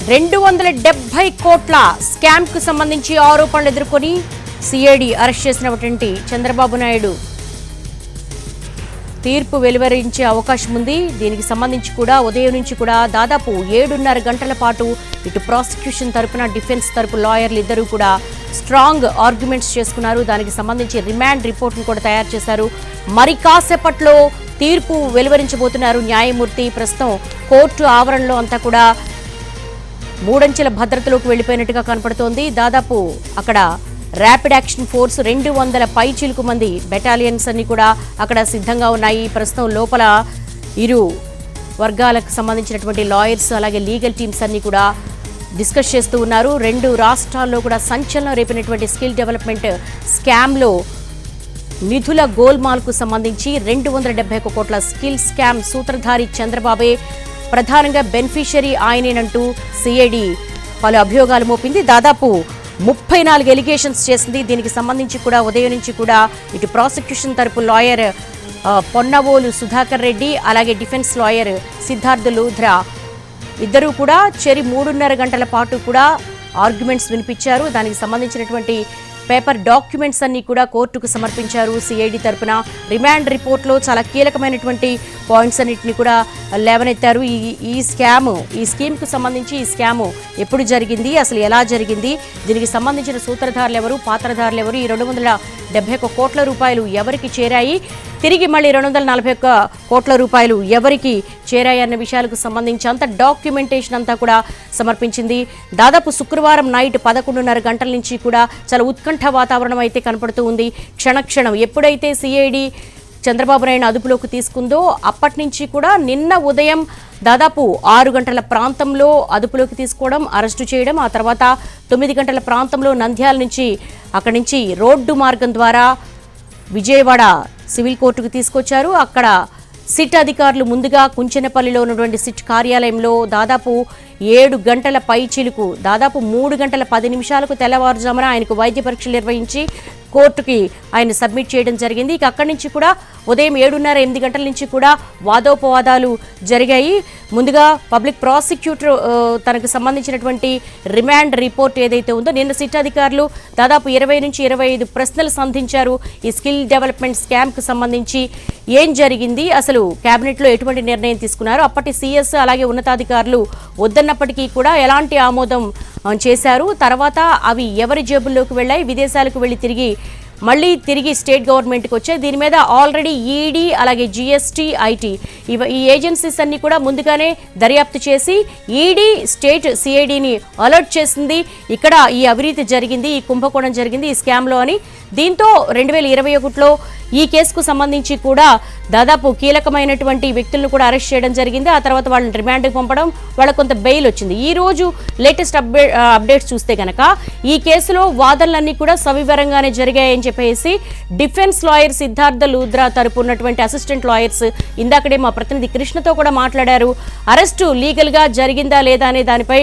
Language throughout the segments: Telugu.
270 కోట్ల స్కామ్ కు సంబంధించి ఆరోపణలు ఎదుర్కొని సిఐడి అరెస్ట్ చేసినటువంటి చంద్రబాబు నాయుడు తీర్పు వెలువరించే అవకాశం ఉంది. దీనికి సంబంధించి కూడా ఉదయం నుంచి కూడా దాదాపు 7.5 గంటల పాటు ఇటు ప్రాసిక్యూషన్ తరపున డిఫెన్స్ తరపు లాయర్లు ఇద్దరు కూడా స్ట్రాంగ్ ఆర్గ్యుమెంట్స్ చేసుకున్నారు. దానికి సంబంధించి రిమాండ్ రిపోర్ట్ను కూడా తయారు చేశారు. మరి కాసేపట్లో తీర్పు వెలువరించబోతున్నారు న్యాయమూర్తి. ప్రస్తుతం కోర్టు ఆవరణలో అంతా కూడా మూడంచెల భద్రతలోకి వెళ్లిపోయినట్టుగా కనపడుతోంది. దాదాపు అక్కడ ర్యాపిడ్ యాక్షన్ ఫోర్స్ 200 పైచిలుకు మంది బెటాలియన్స్ అన్ని కూడా అక్కడ సిద్ధంగా ఉన్నాయి. ప్రస్తుతం లోపల ఇరు వర్గాలకు సంబంధించినటువంటి లాయర్స్ అలాగే లీగల్ టీమ్స్ అన్ని కూడా డిస్కస్ చేస్తూ ఉన్నారు. 2 రాష్ట్రాల్లో కూడా సంచలనం రేపినటువంటి స్కిల్ డెవలప్మెంట్ స్కామ్లో నిధుల గోల్మాల్కు సంబంధించి 271 కోట్ల స్కిల్ స్కామ్ సూత్రధారి చంద్రబాబే, ప్రధానంగా బెనిఫిషియరీ ఆయనేనంటూ సిఐడి పలు అభియోగాలు మోపింది. దాదాపు 34 ఎలిగేషన్స్ చేసింది. దీనికి సంబంధించి కూడా ఉదయం నుంచి కూడా ఇటు ప్రాసిక్యూషన్ తరపు లాయర్ పొన్నవోలు సుధాకర్ రెడ్డి అలాగే డిఫెన్స్ లాయర్ సిద్ధార్థ లూథ్రా ఇద్దరూ కూడా 3.5 గంటల పాటు కూడా ఆర్గ్యుమెంట్స్ వినిపించారు. దానికి సంబంధించినటువంటి పేపర్ డాక్యుమెంట్స్ అన్ని కూడా కోర్టుకు సమర్పించారు. సిఐడి తరపున రిమాండ్ రిపోర్ట్లో చాలా కీలకమైనటువంటి పాయింట్స్ అన్నింటినీ కూడా లేవనెత్తారు. ఈ స్కీమ్కు సంబంధించి ఈ స్కామ్ ఎప్పుడు జరిగింది, అసలు ఎలా జరిగింది, దీనికి సంబంధించిన సూత్రధారులు ఎవరు, పాత్రధారులు ఎవరు, ఈ 271 కోట్ల రూపాయలు ఎవరికి చేరాయి, తిరిగి మళ్ళీ 241 కోట్ల రూపాయలు ఎవరికి చేరాయి అన్న విషయాలకు సంబంధించి అంత డాక్యుమెంటేషన్ అంతా కూడా సమర్పించింది. దాదాపు శుక్రవారం నైట్ 11:30 గంటల నుంచి కూడా చాలా ఉత్కంఠ వాతావరణం అయితే కనపడుతూ ఉంది. క్షణక్షణం ఎప్పుడైతే సిఐడి చంద్రబాబు నాయుడు అదుపులోకి తీసుకుందో అప్పటి నుంచి కూడా నిన్న ఉదయం దాదాపు 6 గంటల ప్రాంతంలో అదుపులోకి తీసుకోవడం, అరెస్టు చేయడం, ఆ తర్వాత 9 గంటల ప్రాంతంలో నంద్యాల నుంచి అక్కడి నుంచి రోడ్డు మార్గం ద్వారా విజయవాడ సివిల్ కోర్టుకు తీసుకొచ్చారు. అక్కడ సిట్ అధికారులు ముందుగా కుంచెనపల్లిలో ఉన్నటువంటి సిట్ కార్యాలయంలో దాదాపు 7 గంటల పైచిలుకు దాదాపు 3 గంటల 10 నిమిషాలకు తెల్లవారుజామున ఆయనకు వైద్య పరీక్షలు నిర్వహించి కోర్టుకి ఆయన సబ్మిట్ చేయడం జరిగింది. ఇక అక్కడి నుంచి కూడా ఉదయం 7:30-8 గంటల నుంచి కూడా వాదోపవాదాలు జరిగాయి. ముందుగా పబ్లిక్ ప్రాసిక్యూటర్ తనకు సంబంధించినటువంటి రిమాండ్ రిపోర్ట్ ఏదైతే ఉందో నిన్న సిట్ అధికారులు దాదాపు 20 నుంచి 25 ప్రశ్నలు సంధించారు. ఈ స్కిల్ డెవలప్మెంట్ స్కామ్కు సంబంధించి ఏం జరిగింది, అసలు కేబినెట్లో ఎటువంటి నిర్ణయం తీసుకున్నారు, అప్పటి సిఎస్ అలాగే ఉన్నతాధికారులు వద్దన్నప్పటికీ కూడా ఎలాంటి ఆమోదం చేశారు, తర్వాత అవి ఎవరి జేబుల్లోకి వెళ్ళాయి, విదేశాలకు వెళ్ళి మళ్ళీ తిరిగి స్టేట్ గవర్నమెంట్కి వచ్చాయి. దీని మీద ఆల్రెడీ ఈడీ అలాగే జిఎస్టీ ఐటీ ఈ ఏజెన్సీస్ అన్ని కూడా ముందుగానే దర్యాప్తు చేసి ఈడీ స్టేట్ సిఐడిని అలర్ట్ చేసింది. ఇక్కడ ఈ అవినీతి జరిగింది, ఈ కుంభకోణం జరిగింది ఈ స్కామ్లో అని. దీంతో 2021లో ఈ కేసుకు సంబంధించి కూడా దాదాపు కీలకమైనటువంటి వ్యక్తులను కూడా అరెస్ట్ చేయడం జరిగింది. ఆ తర్వాత వాళ్ళని రిమాండ్కి పంపడం, వాళ్ళకు కొంత బెయిల్ వచ్చింది. ఈ రోజు లేటెస్ట్ అప్డేట్స్ చూస్తే కనుక ఈ కేసులో వాదనలన్నీ కూడా సవివరంగానే జరిగాయని చెప్పేసి డిఫెన్స్ లాయర్ సిద్ధార్థ లూథ్రా తరపు ఉన్నటువంటి అసిస్టెంట్ లాయర్స్ ఇందాకడే మా ప్రతినిధి కృష్ణతో కూడా మాట్లాడారు. అరెస్టు లీగల్గా జరిగిందా లేదా అనే దానిపై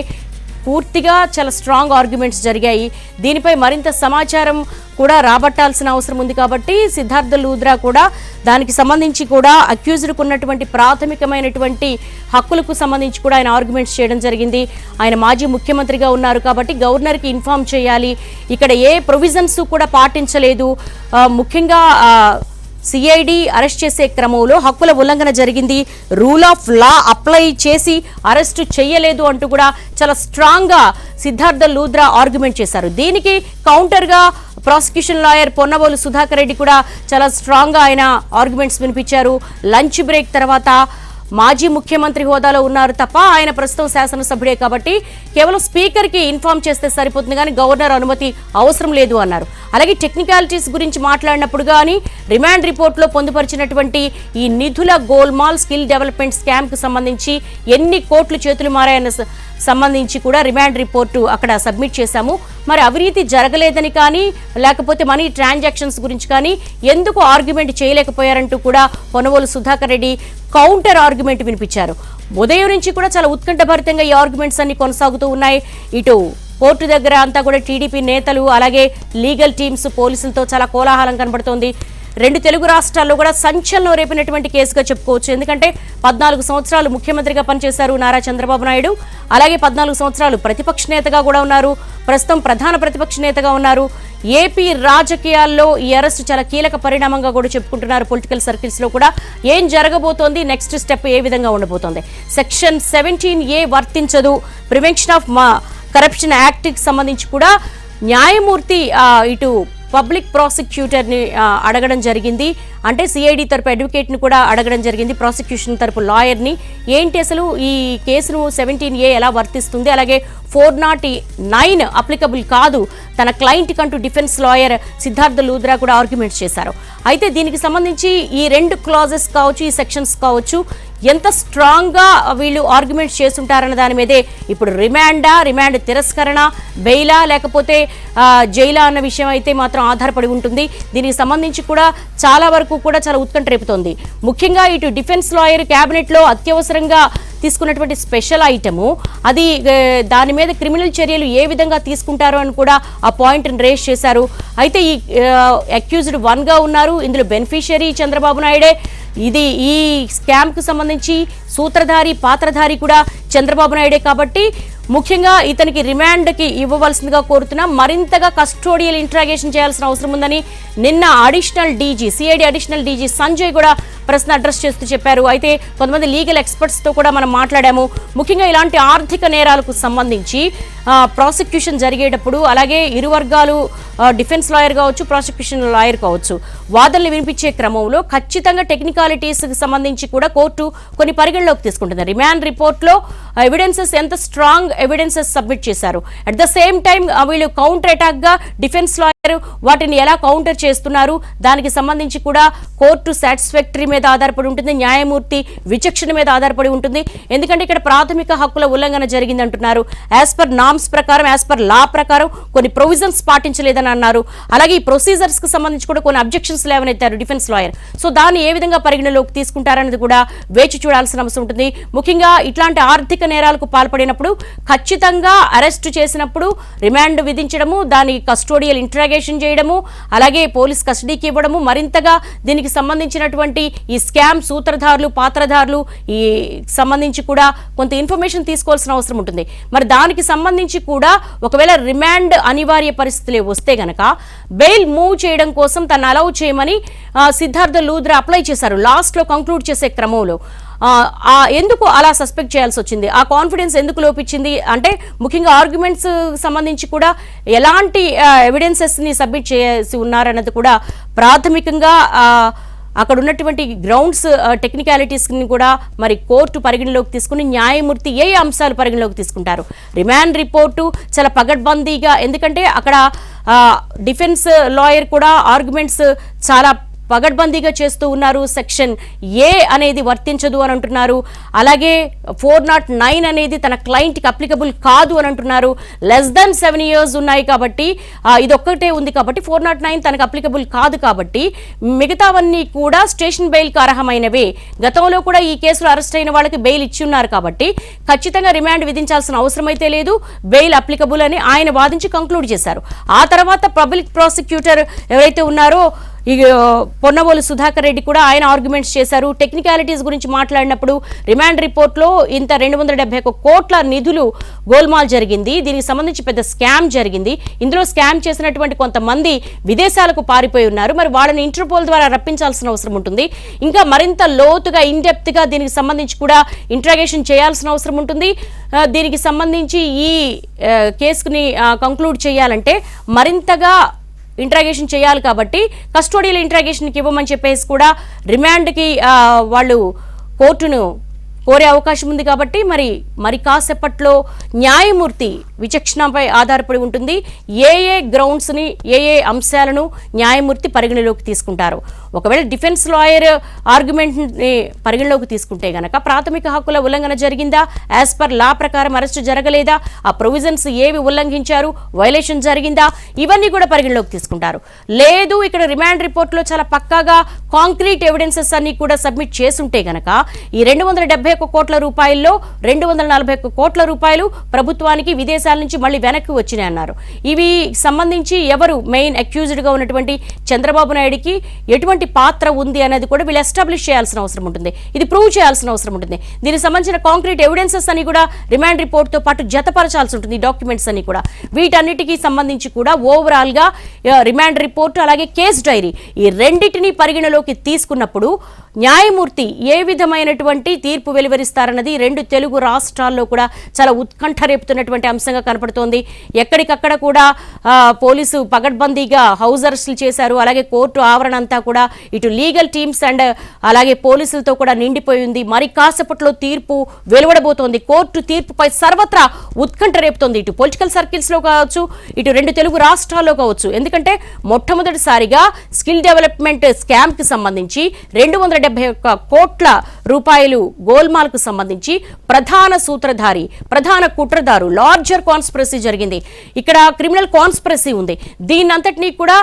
పూర్తిగా చాలా స్ట్రాంగ్ ఆర్గ్యుమెంట్స్ జరిగాయి. దీనిపై మరింత సమాచారం కూడా రాబట్టాల్సిన అవసరం ఉంది కాబట్టి సిద్ధార్థ లూథ్రా కూడా దానికి సంబంధించి కూడా అక్యూజ్డ్కు ఉన్నటువంటి ప్రాథమికమైనటువంటి హక్కులకు సంబంధించి కూడా ఆయన ఆర్గ్యుమెంట్స్ చేయడం జరిగింది. ఆయన మాజీ ముఖ్యమంత్రిగా ఉన్నారు కాబట్టి గవర్నర్కి ఇన్ఫార్మ్ చేయాలి, ఇక్కడ ఏ ప్రొవిజన్స్ కూడా పాటించలేదు, ముఖ్యంగా సిఐడి అరెస్ట్ చేసే క్రమంలో హక్కుల ఉల్లంఘన జరిగింది, రూల్ ఆఫ్ లా అప్లై చేసి అరెస్టు చేయలేదు అంటూ కూడా చాలా స్ట్రాంగ్గా సిద్ధార్థ లూథ్రా ఆర్గ్యుమెంట్ చేశారు. దీనికి కౌంటర్గా ప్రాసిక్యూషన్ లాయర్ పొన్నవోలు సుధాకర్ రెడ్డి కూడా చాలా స్ట్రాంగ్గా ఆయన ఆర్గ్యుమెంట్స్ వినిపించారు. లంచ్ బ్రేక్ తర్వాత మాజీ ముఖ్యమంత్రి హోదాలో ఉన్నారు తప్ప ఆయన ప్రస్తుతం శాసనసభ్యుడే కాబట్టి కేవలం స్పీకర్కి ఇన్ఫార్మ్ చేస్తే సరిపోతుంది కానీ గవర్నర్ అనుమతి అవసరం లేదు అన్నారు. అలాగే టెక్నికాలిటీస్ గురించి మాట్లాడినప్పుడు కానీ రిమాండ్ రిపోర్ట్లో పొందుపరిచినటువంటి ఈ నిధుల గోల్మాల్ స్కిల్ డెవలప్మెంట్ స్కామ్కు సంబంధించి ఎన్ని కోట్లు చేతులు మారాయన్న సంబంధించి కూడా రిమాండ్ రిపోర్టు అక్కడ సబ్మిట్ చేశాము. మరి అవినీతి జరగలేదని కానీ లేకపోతే మనీ ట్రాన్సాక్షన్స్ గురించి కానీ ఎందుకు ఆర్గ్యుమెంట్ చేయలేకపోయారంటూ కూడా పొన్నవోలు సుధాకర్ రెడ్డి కౌంటర్ ఆర్గ్యుమెంట్ వినిపించారు. ఉదయం నుంచి కూడా చాలా ఉత్కంఠభరితంగా ఈ ఆర్గ్యుమెంట్స్ అన్ని కొనసాగుతూ ఉన్నాయి. ఇటు కోర్టు దగ్గర అంతా కూడా టీడీపీ నేతలు అలాగే లీగల్ టీమ్స్ పోలీసులతో చాలా కోలాహలం కనబడుతోంది. రెండు తెలుగు రాష్ట్రాల్లో కూడా సంచలనం రేపినటువంటి కేసుగా చెప్పుకోవచ్చు. ఎందుకంటే 14 సంవత్సరాలు ముఖ్యమంత్రిగా పనిచేశారు నారా చంద్రబాబు నాయుడు. అలాగే 14 సంవత్సరాలు ప్రతిపక్ష నేతగా కూడా ఉన్నారు. ప్రస్తుతం ప్రధాన ప్రతిపక్ష నేతగా ఉన్నారు. ఏపీ రాజకీయాల్లో ఈ అరెస్ట్ చాలా కీలక పరిణామంగా కూడా చెప్పుకుంటున్నారు. పొలిటికల్ సర్కిల్స్ లో కూడా ఏం జరగబోతోంది, నెక్స్ట్ స్టెప్ ఏ విధంగా ఉండబోతోంది, సెక్షన్ 17A వర్తించదు, ప్రివెన్షన్ ఆఫ్ కరప్షన్ యాక్ట్ కి సంబంధించి కూడా న్యాయమూర్తి ఇటు పబ్లిక్ ప్రాసిక్యూటర్ని అడగడం జరిగింది. అంటే సిఐడి తరపు అడ్వకేట్ని కూడా అడగడం జరిగింది, ప్రాసిక్యూషన్ తరపు లాయర్ని. ఏంటి అసలు ఈ కేసును 17A ఎలా వర్తిస్తుంది, అలాగే 409 అప్లికబుల్ కాదు, తన క్లయింట్ కంటూ డిఫెన్స్ లాయర్ సిద్ధార్థ లూథ్రా కూడా ఆర్గ్యుమెంట్స్ చేశారు. అయితే దీనికి సంబంధించి ఈ 2 క్లాజెస్ కావచ్చు, ఈ సెక్షన్స్ కావచ్చు, ఎంత స్ట్రాంగ్గా వీళ్ళు ఆర్గ్యుమెంట్స్ చేస్తుంటారన్న దాని మీదే ఇప్పుడు రిమాండ్ తిరస్కరణ, బెయిలా లేకపోతే జైలా అన్న విషయం అయితే మాత్రం ఆధారపడి ఉంటుంది. దీనికి సంబంధించి కూడా చాలా వరకు కూడా చాలా ఉత్కంఠ రేపుతోంది. ముఖ్యంగా ఇటు డిఫెన్స్ లాయర్ క్యాబినెట్లో అత్యవసరంగా తీసుకున్నటువంటి స్పెషల్ ఐటము, అది దాని మీద క్రిమినల్ చర్యలు ఏ విధంగా తీసుకుంటారో అని కూడా ఆ పాయింట్ని రేస్ చేశారు. అయితే ఈ అక్యూజ్డ్ 1గా ఉన్నారు, ఇందులో బెనిఫిషియరీ చంద్రబాబు నాయుడే. ఈ స్కామ్కు సంబంధించి సూత్రధారి పాత్రధారి కూడా చంద్రబాబు నాయుడే. కాబట్టి ముఖ్యంగా ఇతనికి రిమాండ్కి ఇవ్వవలసిందిగా కోరుతున్నాం. మరింతగా కస్టోడియల్ ఇంట్రాగేషన్ చేయాల్సిన అవసరం ఉందని నిన్న సిఐడి అడిషనల్ డీజీ సంజయ్ కూడా ప్రశ్న అడ్రస్ చేస్తూ చెప్పారు. అయితే కొంతమంది లీగల్ ఎక్స్పర్ట్స్తో కూడా మనం మాట్లాడాము. ముఖ్యంగా ఇలాంటి ఆర్థిక నేరాలకు సంబంధించి ప్రాసిక్యూషన్ జరిగేటప్పుడు, అలాగే ఇరు వర్గాలు డిఫెన్స్ లాయర్ కావచ్చు, ప్రాసిక్యూషన్ లాయర్ కావచ్చు, వాదనలు వినిపించే క్రమంలో ఖచ్చితంగా టెక్నికాలిటీస్కి సంబంధించి కూడా కోర్టు కొన్ని పరిగణలోకి తీసుకుంటుంది. రిమాండ్ రిపోర్ట్లో ఎవిడెన్సెస్ ఎంత స్ట్రాంగ్ ఎవిడెన్సెస్ సబ్మిట్ చేశారు, అట్ ద సేమ్ టైం వీళ్ళు కౌంటర్ అటాక్గా డిఫెన్స్ లాయర్ వాటిని ఎలా కౌంటర్ చేస్తున్నారు, దానికి సంబంధించి కూడా కోర్టు సాటిస్ఫాక్టరీ మీద ఆధారపడి ఉంటుంది, న్యాయమూర్తి విచక్షణ మీద ఆధారపడి ఉంటుంది. ఎందుకంటే ఇక్కడ ప్రాథమిక హక్కుల ఉల్లంఘన జరిగింది అంటున్నారు. యాజ్ పర్ నామ్స్ ప్రకారం, యాజ్ పర్ లా ప్రకారం కొన్ని ప్రొవిజన్స్ పాటించలేదని అన్నారు. అలాగే ఈ ప్రొసీజర్స్ కి సంబంధించి కూడా కొన్ని అబ్జెక్షన్స్ లేవనెత్తారు డిఫెన్స్ లాయర్. సో దాన్ని ఏ విధంగా పరిగణలోకి తీసుకుంటారనేది కూడా వేచి చూడాల్సిన అవసరం ఉంటుంది. ముఖ్యంగా ఇట్లాంటి ఆర్థిక నేరాలకు పాల్పడినప్పుడు ఖచ్చితంగా అరెస్ట్ చేసినప్పుడు రిమాండ్ విధించడము, దాని కస్టోడియల్ ఇంట్రాగేషన్ చేయడము, అలాగే పోలీస్ కస్టడీకి ఇవ్వడము, మరింతగా దీనికి సంబంధించినటువంటి ఈ స్కామ్ సూత్రధారులు పాత్రధారులు ఈ సంబంధించి కూడా కొంత ఇన్ఫర్మేషన్ తీసుకోవాల్సిన అవసరం ఉంటుంది. మరి దానికి సంబంధించి కూడా ఒకవేళ రిమాండ్ అనివార్య పరిస్థితులే వస్తే గనక బెయిల్ మూవ్ చేయడం కోసం తను అలౌ చేయమని సిద్ధార్థ లూథ్రా అప్లై చేశారు. లాస్ట్ లో కంక్లూడ్ చేసే క్రమంలో ఎందుకు అలా సస్పెక్ట్ చేయాల్సి వచ్చింది, ఆ కాన్ఫిడెన్స్ ఎందుకు లోపించింది అంటే ముఖ్యంగా ఆర్గ్యుమెంట్స్ సంబంధించి కూడా ఎలాంటి ఎవిడెన్సెస్ ని సబ్మిట్ చేసి ఉన్నారన్నది కూడా ప్రాథమికంగా అక్కడ ఉన్నటువంటి గ్రౌండ్స్ టెక్నికాలిటీస్ని కూడా మరి కోర్టు పరిగణలోకి తీసుకుని న్యాయమూర్తి ఏ అంశాలు పరిగణలోకి తీసుకుంటారు. రిమాండ్ రిపోర్టు చాలా పగడ్బందీగా, ఎందుకంటే అక్కడ డిఫెన్స్ లాయర్ కూడా ఆర్గ్యుమెంట్స్ చాలా పగడ్బందీగా చేస్తూ ఉన్నారు. సెక్షన్ ఏ అనేది వర్తించదు అని అంటున్నారు. అలాగే 409 అనేది తన క్లయింట్కి అప్లికబుల్ కాదు అని అంటున్నారు. లెస్ దాన్ 7 years ఉన్నాయి కాబట్టి ఇదొక్కటే ఉంది కాబట్టి 409 తనకు అప్లికబుల్ కాదు కాబట్టి మిగతావన్నీ కూడా స్టేషన్ బెయిల్కి అర్హమైనవే. గతంలో కూడా ఈ కేసులో అరెస్ట్ అయిన వాళ్ళకి బెయిల్ ఇచ్చి ఉన్నారు కాబట్టి ఖచ్చితంగా రిమాండ్ విధించాల్సిన అవసరం అయితే లేదు, బెయిల్ అప్లికబుల్ అని ఆయన వాదించి కంక్లూడ్ చేశారు. ఆ తర్వాత పబ్లిక్ ప్రాసిక్యూటర్ ఎవరైతే ఉన్నారో ఈ పొన్నవోలు సుధాకర్ రెడ్డి కూడా ఆయన ఆర్గ్యుమెంట్స్ చేశారు. టెక్నికాలిటీస్ గురించి మాట్లాడినప్పుడు రిమాండ్ రిపోర్ట్లో ఇంత 271 కోట్ల నిధులు గోల్మాల్ జరిగింది, దీనికి సంబంధించి పెద్ద స్కామ్ జరిగింది, ఇందులో స్కామ్ చేసినటువంటి కొంతమంది విదేశాలకు పారిపోయి ఉన్నారు, మరి వాళ్ళని ఇంటర్పోల్ ద్వారా రప్పించాల్సిన అవసరం ఉంటుంది, ఇంకా మరింత లోతుగా ఇన్డెప్త్ గా దీనికి సంబంధించి కూడా ఇంట్రాగేషన్ చేయాల్సిన అవసరం ఉంటుంది. దీనికి సంబంధించి ఈ కేసుని కంక్లూడ్ చేయాలంటే మరింతగా ఇంట్రాగేషన్ చేయాలి కాబట్టి కస్టోడియల్ ఇంట్రాగేషన్కి ఇవ్వమని చెప్పేసి కూడా రిమాండ్కి వాళ్ళు కోర్టును కోరే అవకాశం ఉంది. కాబట్టి మరి కాసేపట్లో న్యాయమూర్తి విచక్షణపై ఆధారపడి ఉంటుంది. ఏ గ్రౌండ్స్ని ఏ అంశాలను న్యాయమూర్తి పరిగణలోకి తీసుకుంటారు. ఒకవేళ డిఫెన్స్ లాయర్ ఆర్గ్యుమెంట్ని పరిగణలోకి తీసుకుంటే గనక ప్రాథమిక హక్కుల ఉల్లంఘన జరిగిందా, యాజ్ పర్ లా ప్రకారం అరెస్టు జరగలేదా, ఆ ప్రొవిజన్స్ ఏవి ఉల్లంఘించారు, వైలేషన్ జరిగిందా, ఇవన్నీ కూడా పరిగణలోకి తీసుకుంటారు. లేదు ఇక్కడ రిమాండ్ రిపోర్ట్లో చాలా పక్కాగా కాంక్రీట్ ఎవిడెన్సెస్ అన్ని కూడా సబ్మిట్ చేసుంటే గనక ఈ 270 171 కోట్ల రూపాయల్లో 241 కోట్ల రూపాయలు ప్రభుత్వానికి విదేశాల నుంచి మళ్ళీ వెనక్కి వచ్చినాయి అన్నారు. ఇవి సంబంధించి ఎవరు మెయిన్ అక్యూజ్డ్ గా ఉన్నటువంటి చంద్రబాబు నాయుడుకి ఎటువంటి పాత్ర ఉంది అనేది కూడా వీళ్ళు ఎస్టాబ్లిష్ చేయాల్సిన అవసరం ఉంటుంది. ఇది ప్రూవ్ చేయాల్సిన అవసరం ఉంటుంది. దీనికి సంబంధించిన కాంక్రీట్ ఎవిడెన్సెస్ అని కూడా రిమాండ్ రిపోర్ట్ తో పాటు జతపరచాల్సి ఉంటుంది. డాక్యుమెంట్స్ అని కూడా వీటన్నిటికీ సంబంధించి కూడా ఓవరాల్ గా రిమాండ్ రిపోర్ట్ అలాగే కేసు డైరీ ఈ రెండింటినీ పరిగణలోకి తీసుకున్నప్పుడు న్యాయమూర్తి ఏ విధమైనటువంటి తీర్పు వెలువరిస్తారన్నది రెండు తెలుగు రాష్ట్రాల్లో కూడా చాలా ఉత్కంఠ రేపుతున్నటువంటి అంశంగా కనపడుతోంది. ఎక్కడికక్కడ కూడా పోలీసు పగడ్బందీగా హౌస్ అరెస్టులు చేశారు. అలాగే కోర్టు ఆవరణ అంతా కూడా ఇటు లీగల్ టీమ్స్ అండ్ అలాగే పోలీసులతో కూడా నిండిపోయింది. మరి కాసేపట్లో తీర్పు వెలువడబోతోంది. కోర్టు తీర్పుపై సర్వత్రా ఉత్కంఠ రేపుతోంది. ఇటు పొలిటికల్ సర్కిల్స్ లో కావచ్చు, ఇటు రెండు తెలుగు రాష్ట్రాల్లో కావచ్చు. ఎందుకంటే మొట్టమొదటిసారిగా స్కిల్ డెవలప్మెంట్ స్కామ్ కి సంబంధించి 271 కోట్ల రూపాయలు గోల్మాల్ కు సంబంధించి ప్రధాన సూత్రధారి, ప్రధాన కుట్రదారు, లార్జర్ కాన్స్పిరసీ జరిగింది. ఇక్కడ క్రిమినల్ కాన్స్పిరసీ ఉంది. దీన్నంతటినీ కూడా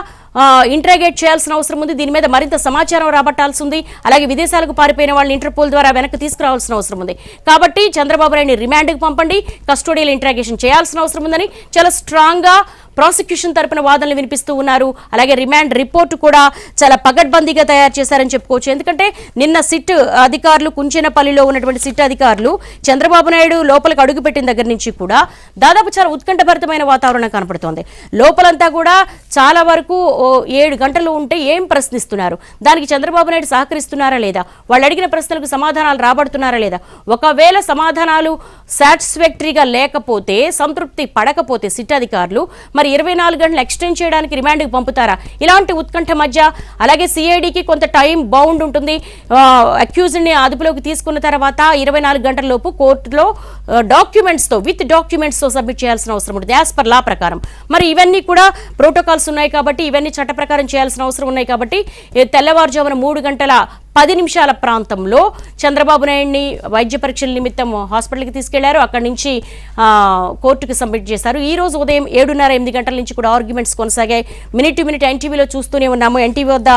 ఇంట్రాగేట్ చేయాల్సిన అవసరం ఉంది. దీని మీద మరింత సమాచారం రాబట్టాల్సి ఉంది. అలాగే విదేశాలకు పారిపోయిన వాళ్ళని ఇంటర్పోల్ ద్వారా వెనక్కి తీసుకురావాల్సిన అవసరం ఉంది. కాబట్టి చంద్రబాబు నాయుడిని రిమాండ్కి పంపండి, కస్టోడియల్ ఇంట్రాగేషన్ చేయాల్సిన అవసరం ఉందని చాలా స్ట్రాంగ్ గా ప్రాసిక్యూషన్ తరపున వాదనలు వినిపిస్తూ ఉన్నారు. అలాగే రిమాండ్ రిపోర్టు కూడా చాలా పగడ్బందీగా తయారు చేశారని చెప్పుకోవచ్చు. ఎందుకంటే నిన్న సిట్ అధికారులు, కుంచెనపల్లిలో ఉన్నటువంటి సిట్ అధికారులు చంద్రబాబు నాయుడు లోపలికి అడుగుపెట్టిన దగ్గర నుంచి కూడా దాదాపు చాలా ఉత్కంఠభరితమైన వాతావరణం కనపడుతోంది. లోపలంతా కూడా చాలా వరకు 7 గంటలు ఉంటే ఏం ప్రశ్నిస్తున్నారు, దానికి చంద్రబాబు నాయుడు సహకరిస్తున్నారా లేదా, వాళ్ళు అడిగిన ప్రశ్నలకు సమాధానాలు రాబడుతున్నారా లేదా, ఒకవేళ సమాధానాలు సాటిస్ఫాక్టరీగా లేకపోతే, సంతృప్తి పడకపోతే సిట్ అధికారులు మరి 24 గంటలు ఎక్స్టెండ్ చేయడానికి రిమాండ్కి పంపుతారా? ఇలాంటి ఉత్కంఠ మధ్య అలాగే సిఐడికి కొంత టైం బౌండ్ ఉంటుంది. అక్యూజ్డ్ని అదుపులోకి తీసుకున్న తర్వాత 24 గంటల లోపు కోర్టులో విత్ డాక్యుమెంట్స్తో సబ్మిట్ చేయాల్సిన అవసరం ఉంటుంది యాజ్ పర్ లా ప్రకారం. మరి ఇవన్నీ కూడా ప్రోటోకాల్స్ ఉన్నాయి కాబట్టి, ఇవన్నీ చట్ట ప్రకారం చేయాల్సిన అవసరం ఉన్నాయి కాబట్టి తెల్లవారుజామున 3:10 ప్రాంతంలో చంద్రబాబు నాయుడిని వైద్య పరీక్షల నిమిత్తం హాస్పిటల్కి తీసుకెళ్లారు. అక్కడి నుంచి కోర్టుకు సబ్మిట్ చేశారు. ఈ రోజు ఉదయం 7:30-8 గంటల నుంచి కూడా ఆర్గ్యుమెంట్స్ కొనసాగాయి. మినిట్ టు మినిట్ ఎన్టీవీలో చూస్తూనే ఉన్నాము. ఎన్టీవీ వద్ద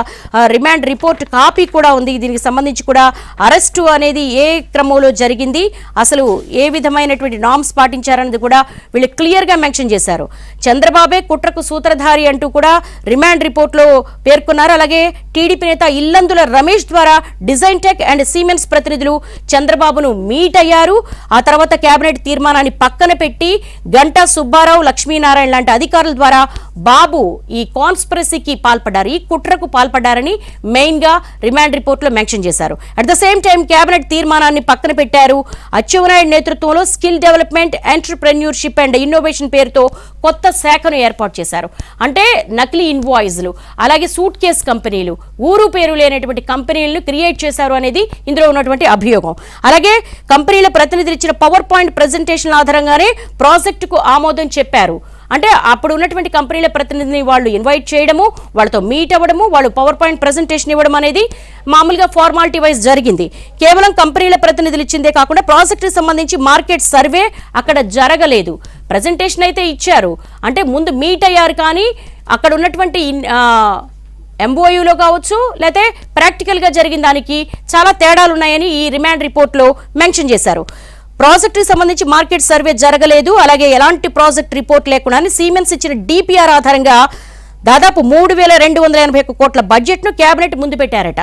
రిమాండ్ రిపోర్ట్ కాపీ కూడా ఉంది. దీనికి సంబంధించి కూడా అరెస్టు అనేది ఏ క్రమంలో జరిగింది, అసలు ఏ విధమైనటువంటి నామ్స్ పాటించారనేది కూడా వీళ్ళు క్లియర్ గా మెన్షన్ చేశారు. చంద్రబాబే కుట్రకు సూత్రధారి అంటూ కూడా రిమాండ్ రిపోర్ట్ లో పేర్కొన్నారు. అలాగే టీడీపీ నేత ఇల్లందుల రమేష్ ద్వారా డిజైన్ టెక్ అండ్ సిమెన్స్ ప్రతినిధులు చంద్రబాబును మీట్ అయ్యారు. ఆ తర్వాత కేబినెట్ తీర్మానాన్ని పక్కన పెట్టి గంటా సుబ్బారావు, లక్ష్మీనారాయణ లాంటి అధికారుల ద్వారా బాబు ఈ కాన్స్పిరసీకి పాల్పడ్డారు, ఈ కుట్రకు పాల్పడ్డారని మెయిన్ గా రిమాండ్ రిపోర్ట్ లో మెన్షన్ చేశారు. At the same time cabinet తీర్మానాన్ని పక్కన పెట్టారు. అచ్చెన్నాయుడు నేతృత్వంలో skill development, entrepreneurship and innovation పేరుతో కొత్త శాఖను ఏర్పాటు చేశారు. అంటే నకిలీ ఇన్వాయిస్లు, అలాగే సూట్ కేస్ కంపెనీలు, ఊరు పేరు లేనటువంటి కంపెనీలను క్రియేట్ చేశారు అనేది ఇందులో ఉన్నటువంటి అభియోగం. అలాగే కంపెనీల ప్రతినిధులు ఇచ్చిన పవర్ పాయింట్ ప్రెజెంటేషన్ ఆధారంగానే ప్రాజెక్టుకు ఆమోదం చెప్పారు. అంటే అప్పుడు ఉన్నటువంటి కంపెనీల ప్రతినిధిని వాళ్ళు ఇన్వైట్ చేయడము, వాళ్ళతో మీట్ అవ్వడము, వాళ్ళు పవర్ పాయింట్ ప్రెజెంటేషన్ ఇవ్వడం అనేది మామూలుగా ఫార్మాలిటీ వైజ్ జరిగింది. కేవలం కంపెనీల ప్రతినిధులు ఇచ్చిందే కాకుండా ప్రాజెక్టుకి సంబంధించి మార్కెట్ సర్వే అక్కడ జరగలేదు. ప్రెజెంటేషన్ అయితే ఇచ్చారు, అంటే ముందు మీట్ అయ్యారు, కానీ అక్కడ ఉన్నటువంటి ఎంఓయూలో కావచ్చు లేకపోతే ప్రాక్టికల్గా జరిగిన దానికి చాలా తేడాలు ఉన్నాయని ఈ రిమాండ్ రిపోర్ట్లో మెన్షన్ చేశారు. ప్రాజెక్టుకి సంబంధించి మార్కెట్ సర్వే జరగలేదు, అలాగే ఎలాంటి ప్రాజెక్ట్ రిపోర్ట్ లేకుండా సిమెన్స్ ఇచ్చిన డిపిఆర్ ఆధారంగా దాదాపు 3,281 కోట్ల బడ్జెట్ను కేబినెట్ ముందు పెట్టారట.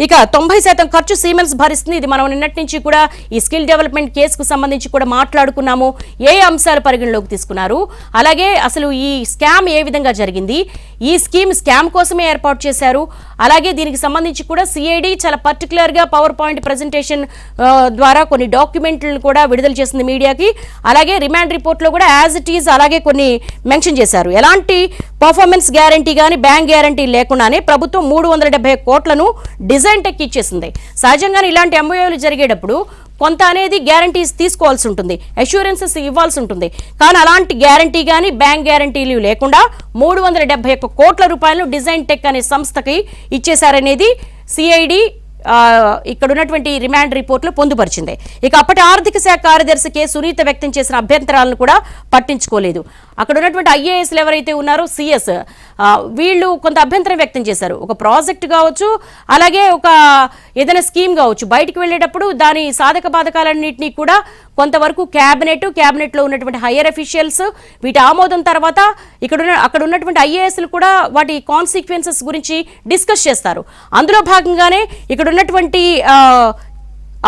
ఇక 90% ఖర్చు సిమెన్స్ భరిస్తుంది. ఇది మనం నిన్నటి నుంచి కూడా ఈ స్కిల్ డెవలప్మెంట్ కేసుకు సంబంధించి కూడా మాట్లాడుకున్నాము. ఏ అంశాలు పరిగణలోకి తీసుకున్నారు, అలాగే అసలు ఈ స్కామ్ ఏ విధంగా జరిగింది, ఈ స్కామ్ కోసమే ఏర్పాటు చేశారు. అలాగే దీనికి సంబంధించి కూడా సిఐడి చాలా పర్టికులర్ గా పవర్ పాయింట్ ప్రెజెంటేషన్ ద్వారా కొన్ని డాక్యుమెంట్లను కూడా విడుదల చేసింది మీడియాకి. అలాగే రిమాండ్ రిపోర్ట్ లో కూడా యాజ్ ఇట్ ఈజ్ అలాగే కొన్ని మెన్షన్ చేశారు. ఎలాంటి పర్ఫార్మెన్స్ గ్యారంటీ కానీ బ్యాంక్ గ్యారంటీ లేకుండానే ప్రభుత్వం 370 కోట్లను డిజైన్ టెక్ ఇచ్చేసింది. సహజంగానే ఇలాంటి ఎంఓయూలు జరిగేటప్పుడు కొంత అనేది గ్యారంటీస్ తీసుకోవాల్సి ఉంటుంది, అష్యూరెన్సెస్ ఇవ్వాల్సి ఉంటుంది. కానీ అలాంటి గ్యారంటీ కానీ బ్యాంక్ గ్యారంటీలు లేకుండా 371 కోట్ల రూపాయలను డిజైన్ టెక్ అనే సంస్థకి ఇచ్చేశారనేది సిఐడి ఇక్కడ ఉన్నటువంటి రిమాండ్ రిపోర్ట్లో పొందుపరిచింది. ఇక అప్పటి ఆర్థిక శాఖ కార్యదర్శి కె సునీత వ్యక్తం చేసిన అభ్యంతరాలను కూడా పట్టించుకోలేదు. అక్కడ ఉన్నటువంటి ఐఏఎస్లు ఎవరైతే ఉన్నారో సిఎస్ వీళ్ళు కొంత అభ్యంతరం వ్యక్తం చేశారు. ఒక ప్రాజెక్ట్ కావచ్చు, అలాగే ఒక ఏదైనా స్కీమ్ కావచ్చు, బయటికి వెళ్ళేటప్పుడు దాని సాధక బాధకాలన్నింటినీ కూడా కొంతవరకు క్యాబినెట్లో ఉన్నటువంటి హైయర్ అఫీషియల్స్ వీటి ఆమోదం తర్వాత అక్కడ ఉన్నటువంటి ఐఏఎస్లు కూడా వాటి కాన్సిక్వెన్సెస్ గురించి డిస్కస్ చేస్తారు. అందులో భాగంగానే ఇక్కడ ఉన్నటువంటి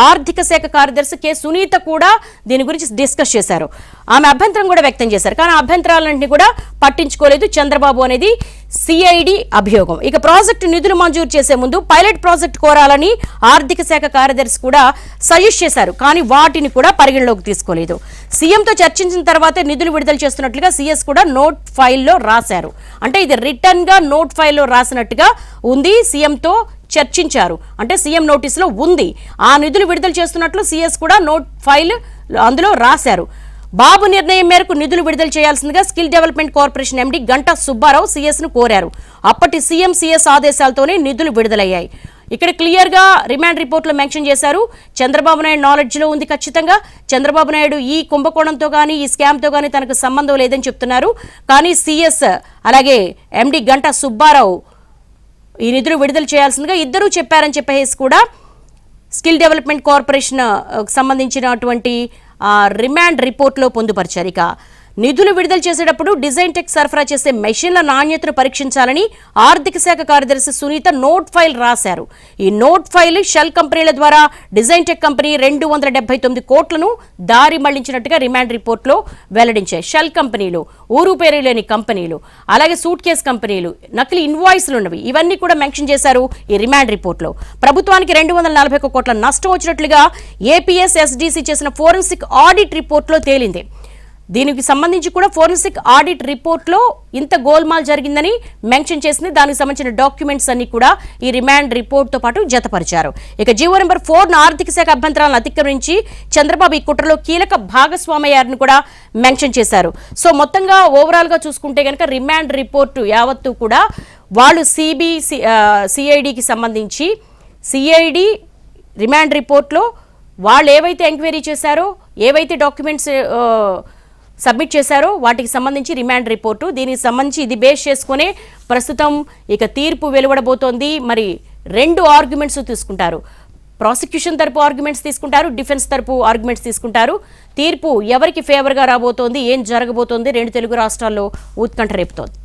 ఆర్థిక శాఖ కార్యదర్శి కె సునీత కూడా దీని గురించి డిస్కస్ చేశారు. ఆమె అభ్యంతరం కూడా వ్యక్తం చేశారు. కానీ అభ్యంతరాలన్నింటినీ కూడా పట్టించుకోలేదు చంద్రబాబు అనేది సిఐడి అభియోగం. ఇక ప్రాజెక్టు నిధులు మంజూరు చేసే ముందు పైలట్ ప్రాజెక్ట్ కోరాలని ఆర్థిక శాఖ కార్యదర్శి కూడా సజెస్ట్ చేశారు. కానీ వాటిని కూడా పరిగణలోకి తీసుకోలేదు. సీఎంతో చర్చించిన తర్వాతే నిధులు విడుదల చేస్తున్నట్లుగా సిఎస్ కూడా నోట్ ఫైల్లో రాశారు. అంటే ఇది రిటర్న్ గా నోట్ ఫైల్లో రాసినట్టుగా ఉంది. సీఎంతో చర్చించారు అంటే సీఎం నోటీసులో ఉంది. ఆ నిధులు విడుదల చేస్తున్నట్లు సిఎస్ కూడా నోట్ ఫైల్ అందులో రాశారు. బాబు నిర్ణయం మేరకు నిధులు విడుదల చేయాల్సిందిగా skill development corporation MD Ganta Subbarao CS ను కోరారు. అప్పటి సీఎం సిఎస్ ఆదేశాలతోనే నిధులు విడుదలయ్యాయి. ఇక్కడ క్లియర్ గా రిమాండ్ రిపోర్ట్లో మెన్షన్ చేశారు. చంద్రబాబు నాయుడు నాలెడ్జ్ లో ఉంది. ఖచ్చితంగా చంద్రబాబు నాయుడు ఈ కుంభకోణంతో కానీ ఈ స్కామ్ తో కానీ తనకు సంబంధం లేదని చెప్తున్నారు. కానీ సిఎస్ అలాగే ఎండీ గంటా సుబ్బారావు ఈ నిధులు విడుదల చేయాల్సిందిగా ఇద్దరూ చెప్పారని చెప్పేసి కూడా స్కిల్ డెవలప్మెంట్ కార్పొరేషన్ సంబంధించినటువంటి రిమాండ్ రిపోర్ట్లో పొందుపరిచారు. ఇక నిధులు విడుదల చేసేటప్పుడు డిజైన్ టెక్ సరఫరా చేసే మెషిన్ల నాణ్యతను పరీక్షించాలని ఆర్థిక శాఖ కార్యదర్శి సునీత నోట్ ఫైల్ రాశారు. ఈ నోట్ ఫైల్ షెల్ కంపెనీల ద్వారా డిజైన్ టెక్ కంపెనీ 279 కోట్లను దారి మళ్లించినట్టుగా రిమాండ్ రిపోర్ట్లో వెల్లడించాయి. షెల్ కంపెనీలు, ఊరు పేరు లేని కంపెనీలు, అలాగే సూట్ కేస్ కంపెనీలు, నకిలీ ఇన్వాయిస్లు ఉన్నవి, ఇవన్నీ కూడా మెన్షన్ చేశారు ఈ రిమాండ్ రిపోర్ట్లో. ప్రభుత్వానికి 241 కోట్ల నష్టం వచ్చినట్లుగా ఏపీఎస్ ఎస్డీసీ చేసిన ఫోరెన్సిక్ ఆడిట్ రిపోర్ట్లో తేలింది. దీనికి సంబంధించి కూడా ఫోరెన్సిక్ ఆడిట్ రిపోర్ట్లో ఇంత గోల్మాల్ జరిగిందని మెన్షన్ చేసింది. దానికి సంబంధించిన డాక్యుమెంట్స్ అన్ని కూడా ఈ రిమాండ్ రిపోర్ట్తో పాటు జతపరిచారు. ఇక జీవో నెంబర్ 4 ఆర్థిక శాఖ అభ్యంతరాలను అతిక్రమించి చంద్రబాబు ఈ కుట్రలో కీలక భాగస్వామయ్యారని కూడా మెన్షన్ చేశారు. సో మొత్తంగా ఓవరాల్ గా చూసుకుంటే కనుక రిమాండ్ రిపోర్టు యావత్తు కూడా వాళ్ళు సిఐడికి సంబంధించి సిఐడి రిమాండ్ రిపోర్ట్లో వాళ్ళు ఏవైతే ఎంక్వైరీ చేశారో, ఏవైతే డాక్యుమెంట్స్ సబ్మిట్ చేశారో వాటికి సంబంధించి రిమాండ్ రిపోర్టు. దీనికి సంబంధించి ఇది బేస్ చేసుకునే ప్రస్తుతం ఇక తీర్పు వెలువడబోతోంది. మరి 2 ఆర్గ్యుమెంట్స్ తీసుకుంటారు. ప్రాసిక్యూషన్ తరపు ఆర్గ్యుమెంట్స్ తీసుకుంటారు, డిఫెన్స్ తరపు ఆర్గ్యుమెంట్స్ తీసుకుంటారు. తీర్పు ఎవరికి ఫేవర్గా రాబోతోంది, ఏం జరగబోతోంది, 2 తెలుగు రాష్ట్రాల్లో ఉత్కంఠ రేపుతోంది.